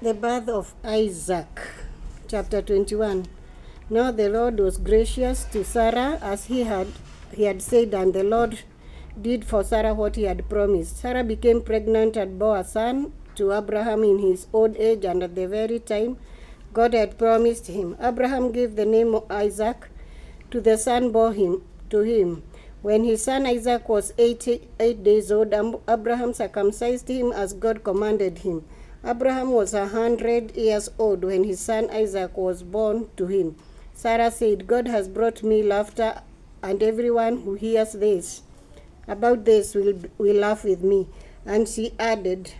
The birth of Isaac, chapter 21. Now the Lord was gracious to Sarah as he had said, and the Lord did for Sarah what he had promised. Sarah became pregnant and bore a son to Abraham in his old age and at the very time God had promised him. Abraham gave the name of Isaac to the son born to him. When his son Isaac was 88 days old, Abraham circumcised him as God commanded him. Abraham was 100 years old when his son Isaac was born to him. Sarah said, God has brought me laughter, and everyone who hears this about this will laugh with me. And she added,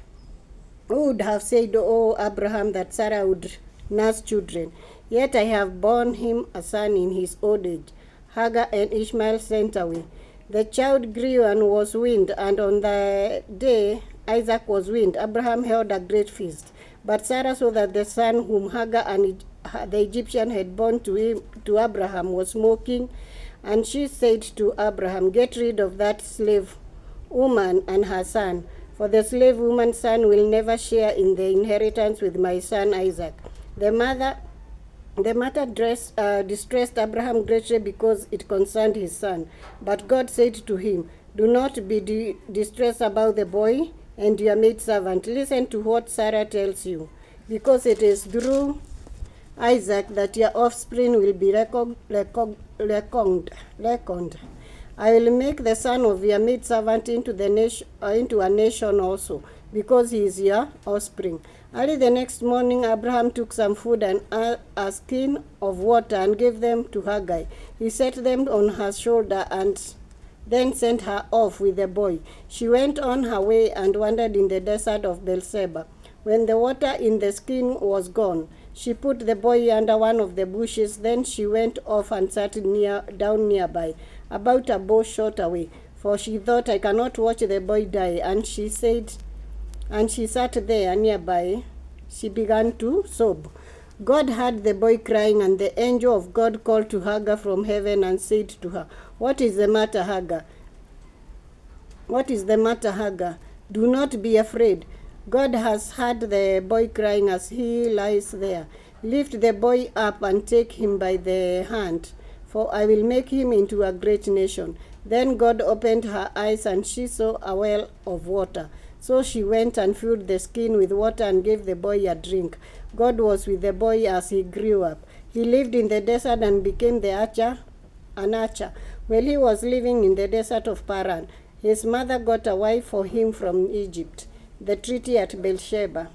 who would have said, O Abraham, that Sarah would nurse children? Yet I have borne him a son in his old age. Hagar and Ishmael sent away. The child grew and was weaned, and on the day Isaac was weaned, Abraham held a great feast. But Sarah saw that the son whom Hagar and the Egyptian had born to Abraham was smoking, and she said to Abraham, get rid of that slave woman and her son, for the slave woman's son will never share in the inheritance with my son Isaac. The matter distressed Abraham greatly because it concerned his son. But God said to him, do not be distressed about the boy and your maidservant. Listen to what Sarah tells you, because it is through Isaac that your offspring will be reckoned. I will make the son of your maidservant into a nation also, because he is your offspring. Early the next morning, Abraham took some food and a skin of water and gave them to Hagar. He set them on her shoulder and then sent her off with the boy. She went on her way and wandered in the desert of Beersheba. When the water in the skin was gone, she put the boy under one of the bushes. Then she went off and sat down nearby, about a bow short away, for she thought, I cannot watch the boy die. And she sat there nearby. She began to sob. God heard the boy crying, and the angel of God called to Hagar from heaven and said to her, What is the matter, Hagar? What is the matter, Hagar? Do not be afraid. God has heard the boy crying as he lies there. Lift the boy up and take him by the hand, for I will make him into a great nation. Then God opened her eyes, and she saw a well of water. So she went and filled the skin with water and gave the boy a drink. God was with the boy as he grew up. He lived in the desert and became an archer. While he was living in the desert of Paran, his mother got a wife for him from Egypt, the treaty at Beersheba.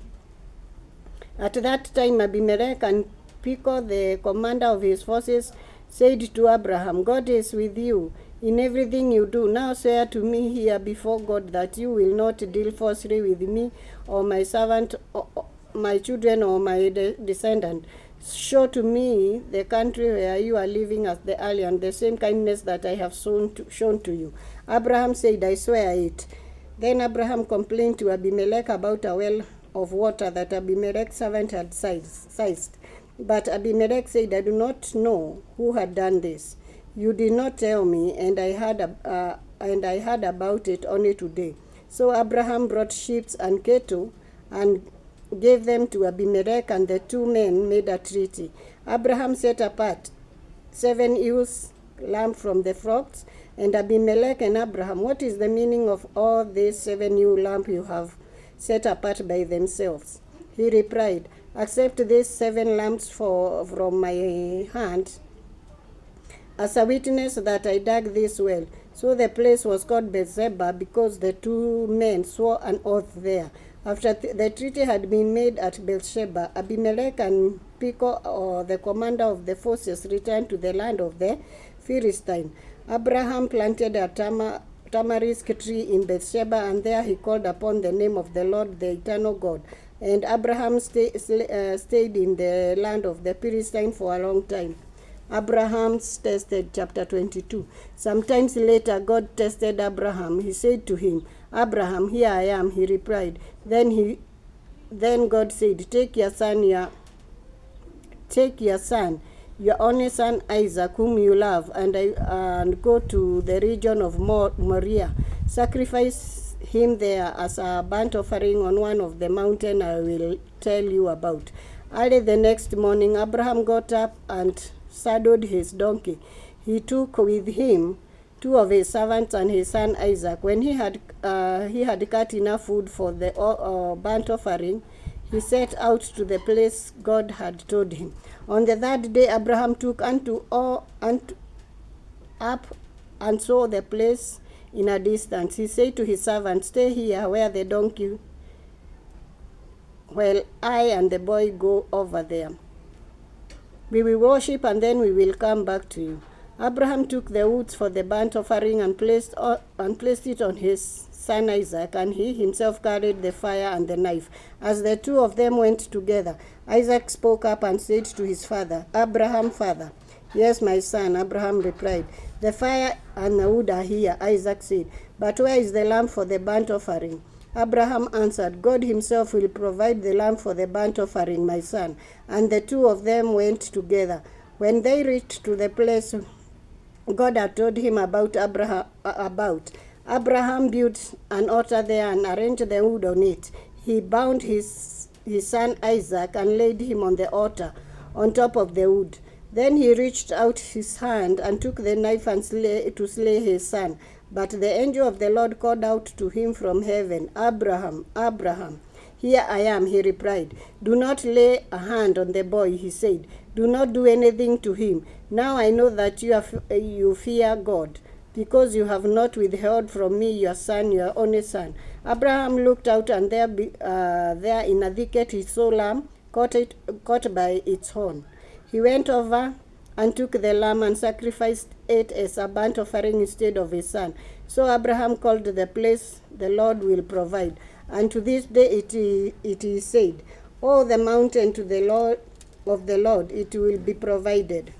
At that time, Abimelech and Phicol, the commander of his forces, said to Abraham, God is with you in everything you do. Now swear to me here before God that you will not deal falsely with me or my servant, or my children, or my descendant. Show to me the country where you are living as the alien, the same kindness that I have shown to you. Abraham said, I swear it. Then Abraham complained to Abimelech about a well of water that Abimelech's servant had seized. But Abimelech said, I do not know who had done this. You did not tell me, and I heard about it only today. So Abraham brought sheep and cattle and gave them to Abimelech, and the two men made a treaty. Abraham set apart 7 ewes lambs from the flocks, and Abimelech and Abraham, what is the meaning of all these 7 ewe lambs you have set apart by themselves? He replied, accept these 7 lambs from my hand as a witness that I dug this well. So the place was called Beersheba, because the two men swore an oath there. After the treaty had been made at Beersheba, Abimelech and Phicol, the commander of the forces, returned to the land of the Philistine. Abraham planted a tamarisk tree in Beersheba, and there he called upon the name of the Lord, the eternal God. And Abraham stayed in the land of the Philistine for a long time. Abraham's tested, chapter 22. Sometimes later, God tested Abraham. He said to him, Abraham, here I am, he replied. Then God said, take your son, your only son Isaac, whom you love, and go to the region of Moriah. Sacrifice him there as a burnt offering on one of the mountains I will tell you about. Early the next morning, Abraham got up and saddled his donkey. He took with him 2 of his servants and his son Isaac. When he had cut enough wood for the burnt offering, he set out to the place God had told him. On the third day, Abraham took up and saw the place in a distance. He said to his servant, "Stay here where the donkey, while I and the boy go over there. We will worship and then we will come back to you." Abraham took the woods for the burnt offering and placed it on his son Isaac, and he himself carried the fire and the knife. As the 2 of them went together, Isaac spoke up and said to his father, "Abraham, father." "Yes, my son," Abraham replied. "The fire and the wood are here," Isaac said. "But where is the lamb for the burnt offering?" Abraham answered, "God himself will provide the lamb for the burnt offering, my son." And the 2 of them went together. When they reached to the place God had told him about, Abraham built an altar there and arranged the wood on it. He bound his son Isaac and laid him on the altar on top of the wood. Then he reached out his hand and took the knife and to slay his son. But the angel of the Lord called out to him from heaven, "Abraham, Abraham." "Here I am," he replied. "Do not lay a hand on the boy," he said. "Do not do anything to him. Now I know that you fear God, because you have not withheld from me your son, your only son." Abraham looked out, and there in a thicket he saw a lamb caught by its horn. He went over and took the lamb and sacrificed it as a burnt offering instead of his son. So Abraham called the place, "The Lord will provide." And to this day it is said, "Oh, the mountain to the Lord of the Lord, it will be provided."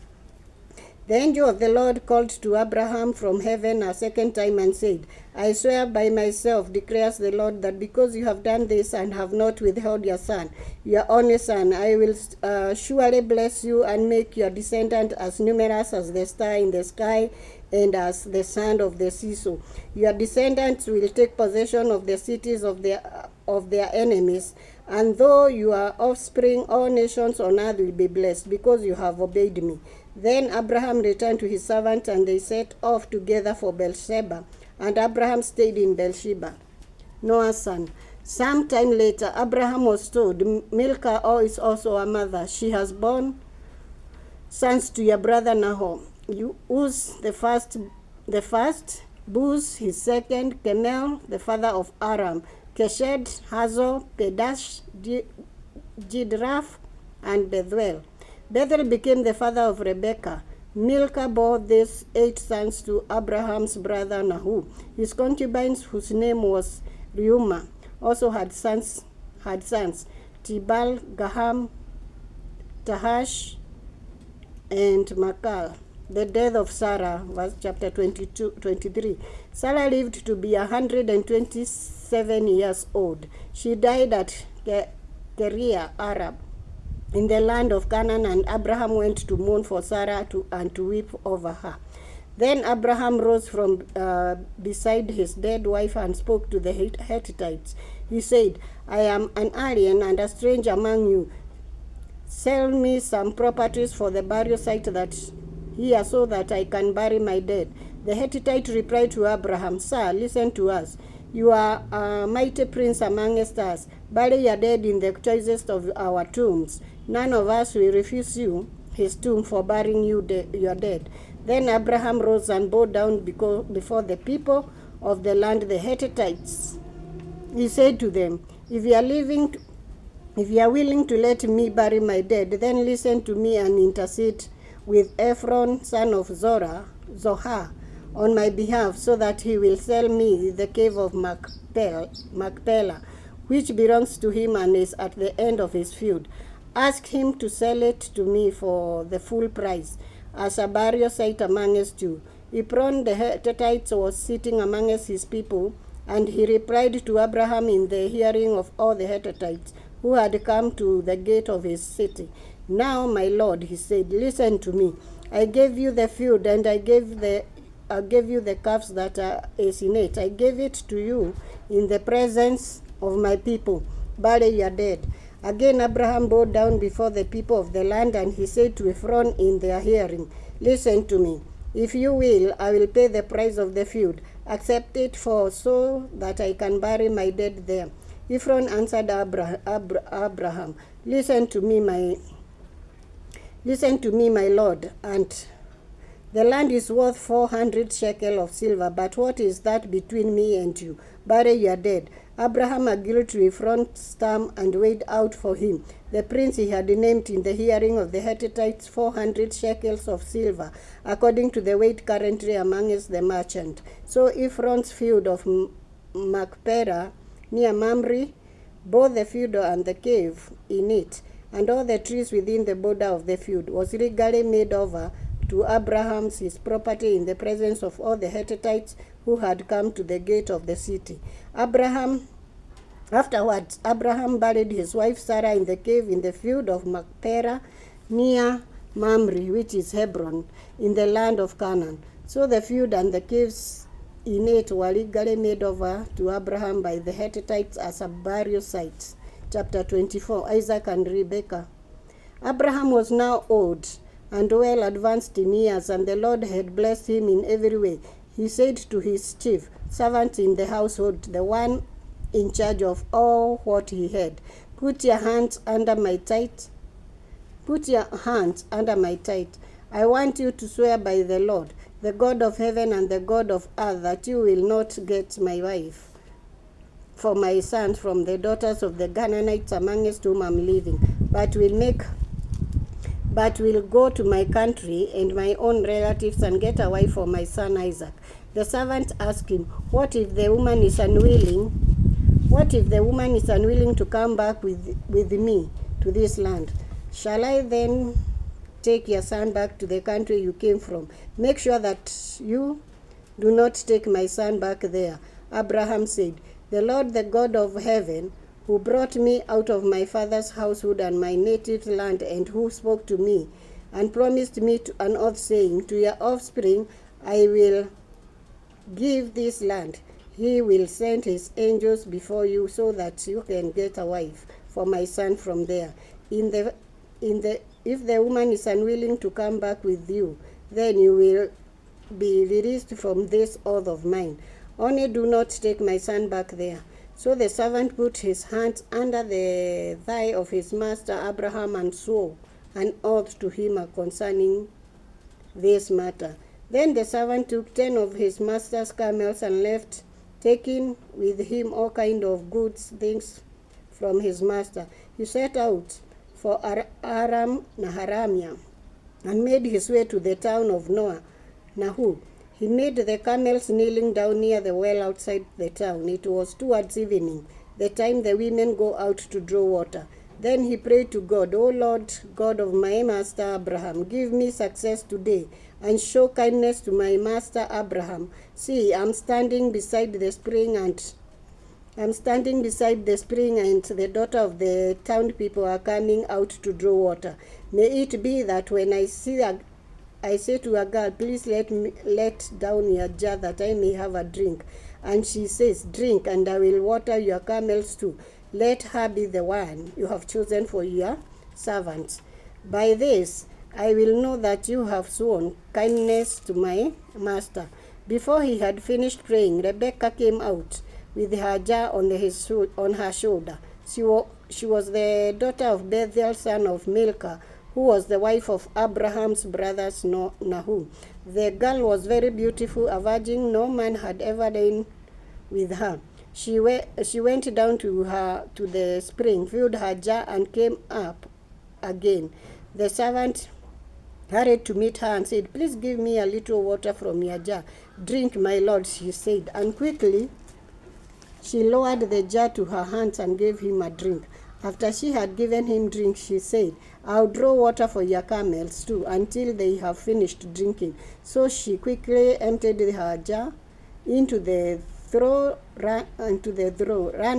The angel of the Lord called to Abraham from heaven a second time and said, "I swear by myself, declares the Lord, that because you have done this and have not withheld your son, your only son, I will surely bless you and make your descendant as numerous as the star in the sky and as the sand of the seashore. Your descendants will take possession of the cities of their enemies, and though you are offspring, all nations on earth will be blessed, because you have obeyed me." Then Abraham returned to his servant, and they set off together for Beersheba, and Abraham stayed in Beersheba. Noah's son. Some time later, Abraham was told, "Milcah is also a mother. She has borne sons to your brother Nahor. Uz the first, Buz his second, Chemel the father of Aram, Keshed, Hazor, Kedash, Jidraf, and Bethuel. Bethuel became the father of Rebekah. Milcah bore these 8 sons to Abraham's brother Nahor. His concubines, whose name was Reumah, also had sons, Tibal, Gaham, Tahash, and Makal. The death of Sarah, verse chapter 23. Sarah lived to be 127 years old. She died at Keria Arab in the land of Canaan, and Abraham went to mourn for Sarah and to weep over her. Then Abraham rose from beside his dead wife and spoke to the Hittites. He said, "I am an alien and a stranger among you. Sell me some properties for the burial site here, so that I can bury my dead." The Hittite replied to Abraham, "Sir, listen to us. You are a mighty prince amongst us. Bury your dead in the choicest of our tombs. None of us will refuse you his tomb for burying your dead." Then Abraham rose and bowed down before the people of the land, the Hittites. He said to them, If you are willing to let me bury my dead, then listen to me and intercede with Ephron, son of Zohar, on my behalf, so that he will sell me the cave of Machpelah, which belongs to him and is at the end of his field. Ask him to sell it to me for the full price, as a burial site amongst you. Ephron the Hittite was sitting amongst his people, and he replied to Abraham in the hearing of all the Hittites who had come to the gate of his city. "Now, my lord," he said, "listen to me. I gave you the field, and I gave gave you the calves that is in it. I gave it to you in the presence of my people. Bury your dead. Again Abraham bowed down before the people of the land, and he said to Ephron in their hearing, Listen to me. If you will, I will pay the price of the field. Accept it so that I can bury my dead there. Ephron answered Abraham, Listen to me, my lord, and the land is worth 400 shekel of silver, but what is that between me and you? Bury your dead. Abraham agreed to Ephron's term and weighed out for him, the prince he had named, in the hearing of the Hittites, 400 shekels of silver, according to the weight currently amongst the merchant. So Ephron's field of Machpelah near Mamre, both the field and the cave in it, and all the trees within the border of the field, was legally made over to Abraham his property in the presence of all the Hittites who had come to the gate of the city. Afterwards, Abraham buried his wife Sarah in the cave in the field of Machpelah near Mamre, which is Hebron, in the land of Canaan. So the field and the caves in it were legally made over to Abraham by the Hittites as a burial sites. Chapter 24, Isaac and Rebekah. Abraham was now old and well advanced in years, and the Lord had blessed him in every way. He said to his chief servant in the household, the one in charge of all what he had, Put your hands under my tithe. I want you to swear by the Lord, the God of heaven and the God of earth, that you will not get my wife for my son from the daughters of the Canaanites amongst whom I'm living, but will go to my country and my own relatives and get a wife for my son Isaac. The servant asked him, What if the woman is unwilling to come back with me to this land? Shall I then take your son back to the country you came from? Make sure that you do not take my son back there. Abraham said, The Lord, the God of heaven, who brought me out of my father's household and my native land, and who spoke to me and promised me an oath, saying, To your offspring I will give this land. He will send his angels before you so that you can get a wife for my son from there. If the woman is unwilling to come back with you, then you will be released from this oath of mine. Only do not take my son back there. So the servant put his hands under the thigh of his master Abraham and swore an oath to him concerning this matter. Then the servant took 10 of his master's camels and left, taking with him all kind of good things from his master. He set out for Aram Naharaim and made his way to the town of Nahu. He made the camels kneeling down near the well outside the town. It was towards evening, the time the women go out to draw water. Then he prayed to God, O Lord, God of my master Abraham, give me success today and show kindness to my master Abraham. See, I'm standing beside the spring and the daughter of the town people are coming out to draw water. May it be that when I say to a girl, Please let down your jar that I may have a drink. And she says, Drink, and I will water your camels too. Let her be the one you have chosen for your servants. By this I will know that you have sworn kindness to my master. Before he had finished praying, Rebekah came out with her jar on her shoulder. She was the daughter of Bethuel, son of Milcah, who was the wife of Abraham's brothers Nahum. The girl was very beautiful, a virgin. No man had ever lain with her. She went down to the spring, filled her jar, and came up again. The servant hurried to meet her and said, Please give me a little water from your jar. Drink, my lord, she said, and quickly she lowered the jar to her hands and gave him a drink. After she had given him drink, she said, I'll draw water for your camels too, until they have finished drinking. So she quickly emptied her jar into the trough, ran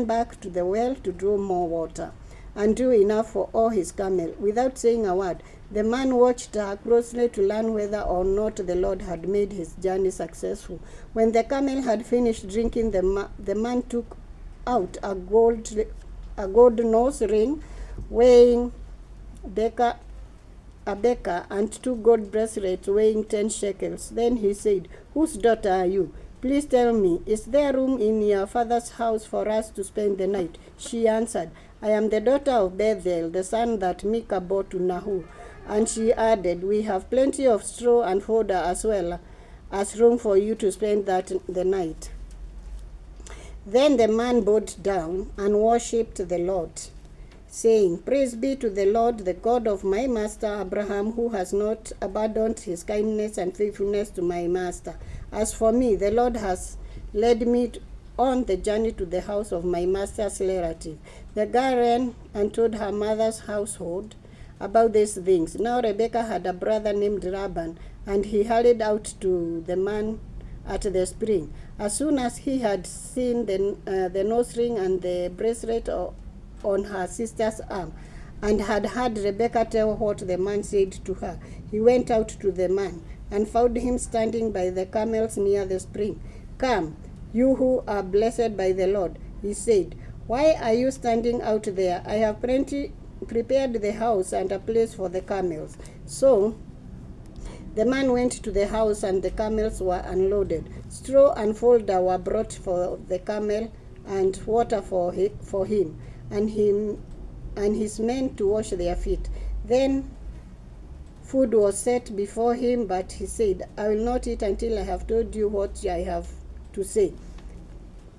back to the well to draw more water, and drew enough for all his camels. Without saying a word, The man watched her closely to learn whether or not the Lord had made his journey successful. When the camel had finished drinking, the man took out a gold nose ring weighing a becker and 2 gold bracelets weighing 10 shekels. Then he said, "Whose daughter are you? Please tell me, is there room in your father's house for us to spend the night?" She answered, "I am the daughter of Bethuel, the son that Micah bore to Nahor." And she added, "We have plenty of straw and fodder as well as room for you to spend the night." Then the man bowed down and worshipped the Lord, saying, "Praise be to the Lord, the God of my master Abraham, who has not abandoned his kindness and faithfulness to my master. As for me, the Lord has led me on the journey to the house of my master's relative." The girl ran and told her mother's household about these things. Now Rebekah had a brother named Laban, and he hurried out to the man at the spring. As soon as he had seen the nose ring and the bracelet on her sister's arm, and had heard Rebekah tell what the man said to her, he went out to the man and found him standing by the camels near the spring. "Come, you who are blessed by the Lord," he said. "Why are you standing out there? I have prepared the house and a place for the camels." So the man went to the house, and the camels were unloaded. Straw and fodder were brought for the camel, and water for him and his men to wash their feet. Then food was set before him, but he said, "I will not eat until I have told you what I have to say."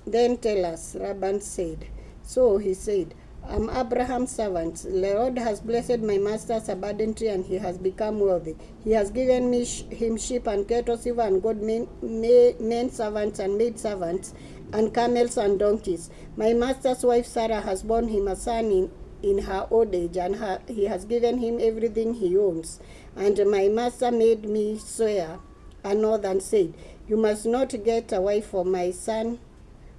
"Then tell us," Laban said. So he said, "I'm Abraham's servant. The Lord has blessed my master's abundantly, and he has become wealthy. He has given him sheep and cattle, silver and gold, men servants and maid servants, and camels and donkeys. My master's wife Sarah has borne him a son in her old age, and he has given him everything he owns. And my master made me swear an oath and said, 'You must not get a wife for my son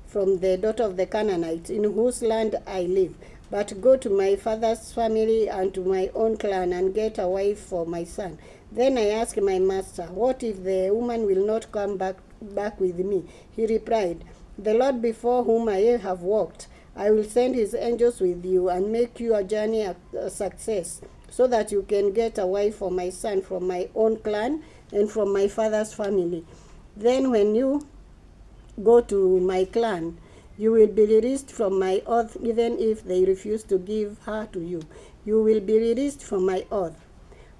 from the daughter of the Canaanites, in whose land I live, but go to my father's family and to my own clan and get a wife for my son.' Then I asked my master, 'What if the woman will not come back with me?' He replied, 'The Lord before whom I have walked, I will send his angels with you and make your journey a success, so that you can get a wife for my son from my own clan and from my father's family. Then when you go to my clan, you will be released from my oath, even if they refuse to give her to you. You will be released from my oath.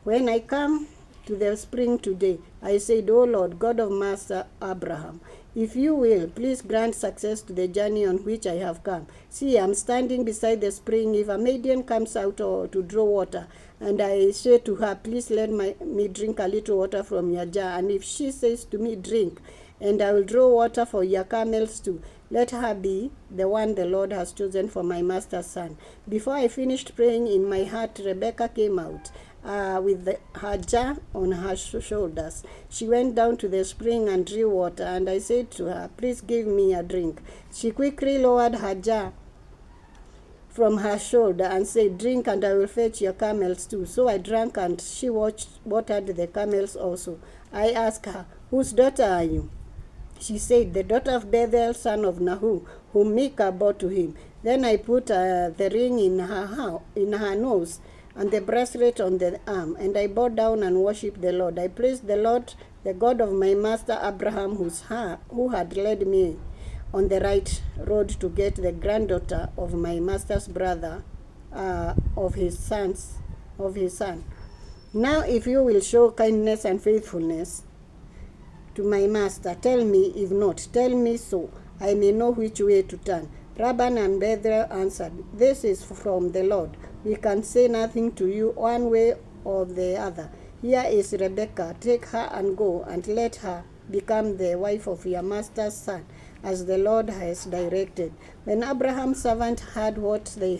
When I come to the spring today, I said, O Lord, God of Master Abraham, if you will, please grant success to the journey on which I have come. See, I am standing beside the spring. If a maiden comes out to draw water, and I say to her, please let me drink a little water from your jar, and if she says to me, drink, and I will draw water for your camels too, let her be the one the Lord has chosen for my master's son." Before I finished praying in my heart, Rebekah came out with her jar on her shoulders. She went down to the spring and drew water, and I said to her, please give me a drink. She quickly lowered her jar from her shoulder and said, drink, and I will fetch your camels too. So I drank, and she watered the camels also. I asked her, whose daughter are you? She said, the daughter of Bethuel, son of Nahor, whom Micah bore to him. Then I put the ring in her nose and the bracelet on the arm, and I bowed down and worshipped the Lord. I praised the Lord, the God of my master Abraham, who had led me on the right road to get the granddaughter of my master's brother, of his son. Now if you will show kindness and faithfulness to my master, tell me; if not, tell me so I may know which way to turn." Laban and Bethuel answered, "This is from the Lord. We can say nothing to you one way or the other. Here is Rebekah. Take her and go, and let her become the wife of your master's son, as the Lord has directed." When Abraham's servant heard what they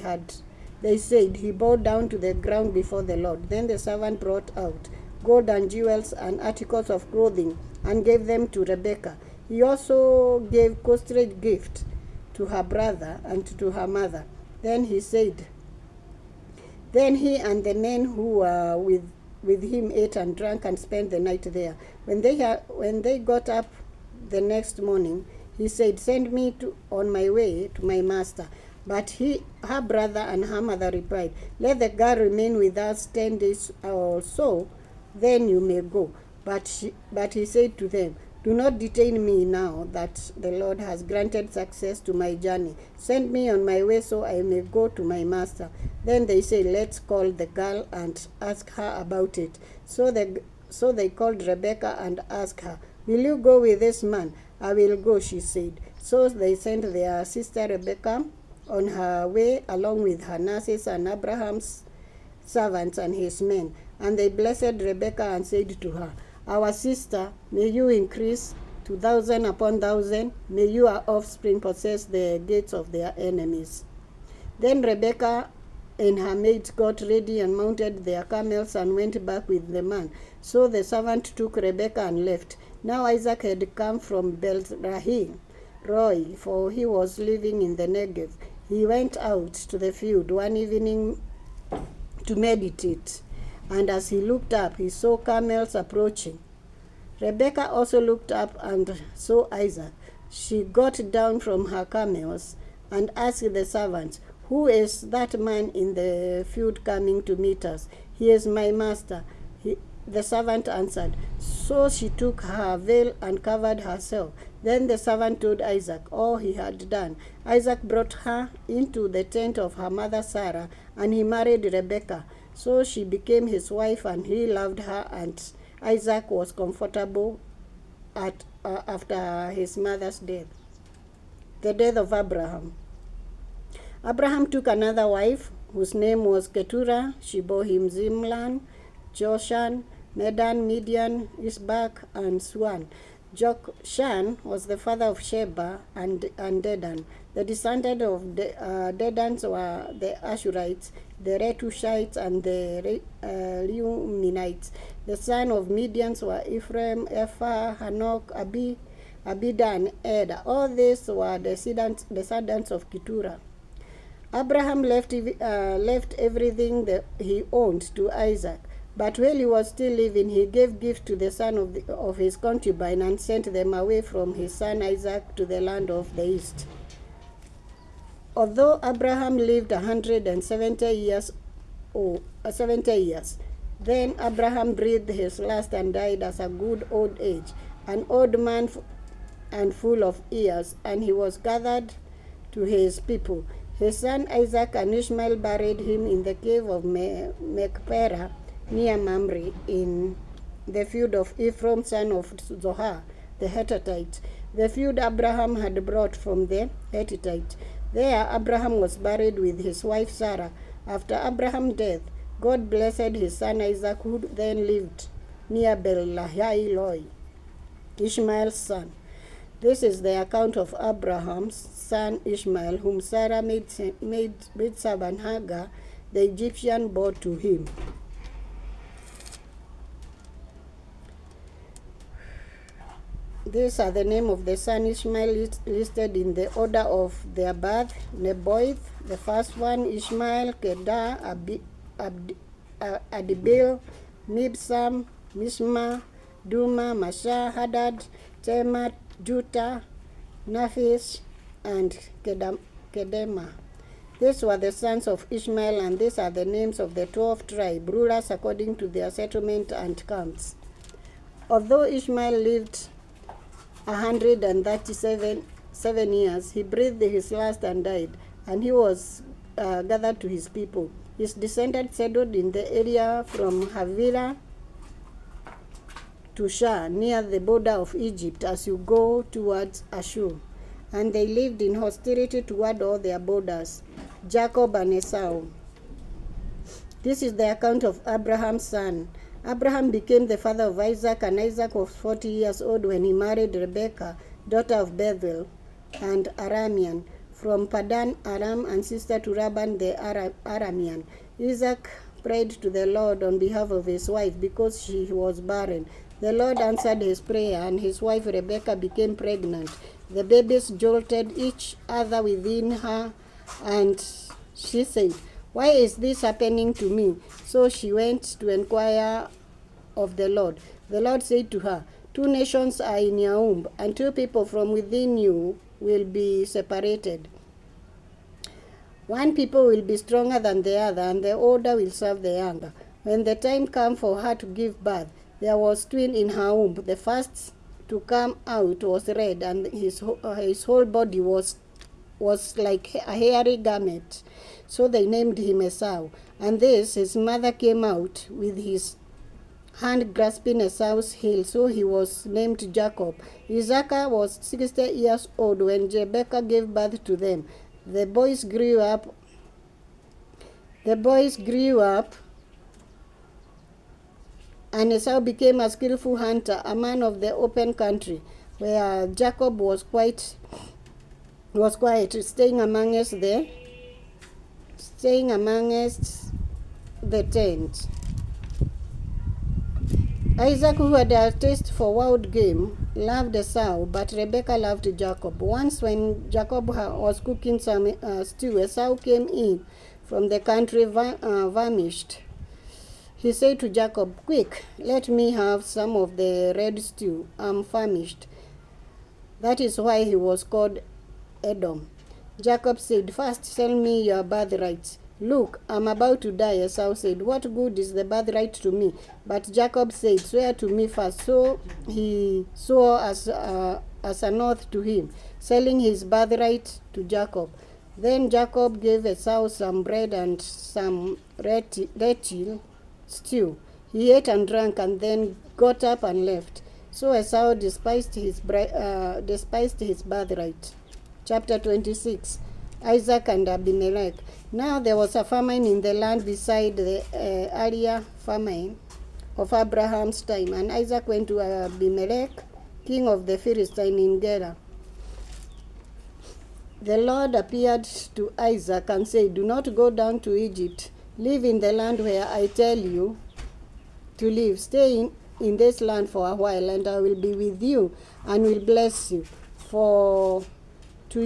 said, he bowed down to the ground before the Lord. Then the servant brought out gold and jewels and articles of clothing and gave them to Rebekah. He also gave costly gift to her brother and to her mother. Then he and the men who were with with him ate and drank and spent the night there. When they got up the next morning, he said, "Send me on my way to my master." But her brother and her mother replied, "Let the girl remain with us 10 days or so, then you may go." But he said to them, "Do not detain me now that the Lord has granted success to my journey. Send me on my way so I may go to my master." Then they said, "Let's call the girl and ask her about it." So they called Rebekah and asked her, "Will you go with this man?" "I will go," she said. So they sent their sister Rebekah on her way along with her nurses and Abraham's servants and his men. And they blessed Rebekah and said to her, "Our sister, may you increase to 1,000 upon 1,000. May your offspring possess the gates of their enemies." Then Rebekah and her maids got ready and mounted their camels and went back with the man. So the servant took Rebekah and left. Now Isaac had come from Beth-rahim Roi, for he was living in the Negev. He went out to the field one evening to meditate, and as he looked up, he saw camels approaching. Rebekah also looked up and saw Isaac. She got down from her camels and asked the servants, "Who is that man in the field coming to meet us?" "He is my master," the servant answered. So she took her veil and covered herself. Then the servant told Isaac all he had done. Isaac brought her into the tent of her mother Sarah, and he married Rebekah. So she became his wife, and he loved her, and Isaac was comfortable after his mother's death. The death of Abraham. Abraham took another wife, whose name was Keturah. She bore him Zimlan, Joshan, Medan, Midian, Isbak, and Suan. Jokshan was the father of Sheba and Dedan. The descendants of Dedans were the Ashurites, the Retushites, and the Reumenites. The sons of Midians were Ephraim, Ephah, Hanok, Abida, and Eda. All these were descendants of Keturah. Abraham left everything that he owned to Isaac. But while he was still living, he gave gifts to the son of his concubine and sent them away from his son Isaac to the land of the east. Although Abraham lived 170 years, then Abraham breathed his last and died as a good old age, an old man and full of years, and he was gathered to his people. His son Isaac and Ishmael buried him in the cave of Machpelah, near Mamre, in the field of Ephraim, son of Zohar, the Hittite, the field Abraham had brought from the Hittite. There Abraham was buried with his wife Sarah. After Abraham's death, God blessed his son Isaac, who then lived near Bel-lahai-roi, Ishmael's son. This is the account of Abraham's son Ishmael, whom Sarah maidservant Hagar, the Egyptian, bore to him. These are the name of the son Ishmael listed in the order of their birth. Nebaioth, the first one, Ishmael, Kedar, Adibil, Mibsam, Mishma, Duma, Masha, Hadad, Tema, Juta, Naphish, and Kedema. These were the sons of Ishmael, and these are the names of the 12 tribes, rulers according to their settlement and camps. Although Ishmael lived 137 years, he breathed his last and died, and he was gathered to his people. His descendants settled in the area from Havilah to Shur, near the border of Egypt as you go towards Ashur. And they lived in hostility toward all their borders, Jacob and Esau. This is the account of Abraham's son. Abraham became the father of Isaac, and Isaac was 40 years old when he married Rebekah, daughter of Bethuel and Aramean, from Padan Aram, and sister to Laban the Aramean. Isaac prayed to the Lord on behalf of his wife because she was barren. The Lord answered his prayer, and his wife Rebekah became pregnant. The babies jolted each other within her, and she said, Why is this happening to me? So she went to inquire of the Lord. The Lord said to her, 2 nations are in your womb, and 2 people from within you will be separated. 1 people will be stronger than the other, and the older will serve the younger. When the time came for her to give birth, there was twin in her womb. The first to come out was red, and his whole body was like a hairy garment. So they named him Esau. And this, his mother came out with his hand grasping Esau's heel, so he was named Jacob. Isaac was 60 years old when Rebekah gave birth to them. The boys grew up, and Esau became a skillful hunter, a man of the open country, where Jacob was quiet, staying amongst the tent. Isaac, who had a taste for wild game, loved Esau, but Rebekah loved Jacob. Once when Jacob was cooking some stew, Esau came in from the country famished. He said to Jacob, "Quick, let me have some of the red stew. I'm famished." That is why he was called Edom. Jacob said, "First, sell me your birthright." "Look, I'm about to die," Esau said. "What good is the birthright to me?" But Jacob said, "Swear to me first." So he swore as an oath to him, selling his birthright to Jacob. Then Jacob gave Esau some bread and some lentil stew. He ate and drank and then got up and left. So Esau despised his birthright. Chapter 26. Isaac and Abimelech. Now there was a famine in the land beside the earlier famine of Abraham's time, and Isaac went to Abimelech, king of the Philistines, in Gerar. The Lord appeared to Isaac and said, "Do not go down to Egypt. Live in the land where I tell you to live. Stay in this land for a while, and I will be with you and will bless you. For to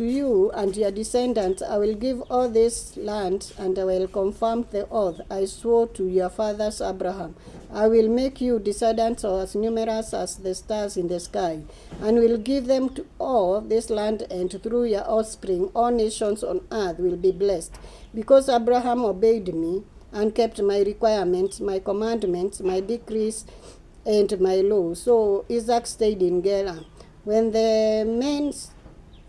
you and your descendants I will give all this land, and I will confirm the oath I swore to your fathers Abraham. I will make you descendants as numerous as the stars in the sky, and will give them to all this land, and through your offspring all nations on earth will be blessed, because Abraham obeyed me and kept my requirements, my commandments, my decrees, and my law." So Isaac stayed in Gerar. When the men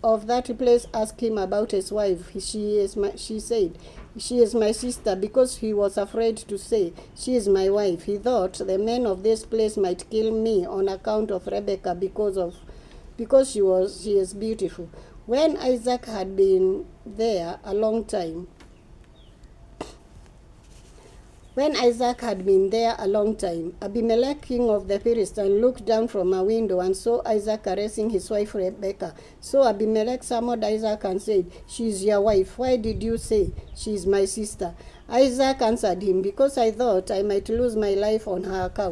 of that place asked him about his wife, she said, "She is my sister," because he was afraid to say, "She is my wife." He thought the men of this place might kill me on account of Rebekah because she is beautiful. When Isaac had been there a long time, Abimelech, king of the Philistines, looked down from a window and saw Isaac caressing his wife Rebekah. So Abimelech summoned Isaac and said, "She is your wife. Why did you say, 'She is my sister'?" Isaac answered him, "Because I thought I might lose my life on her account."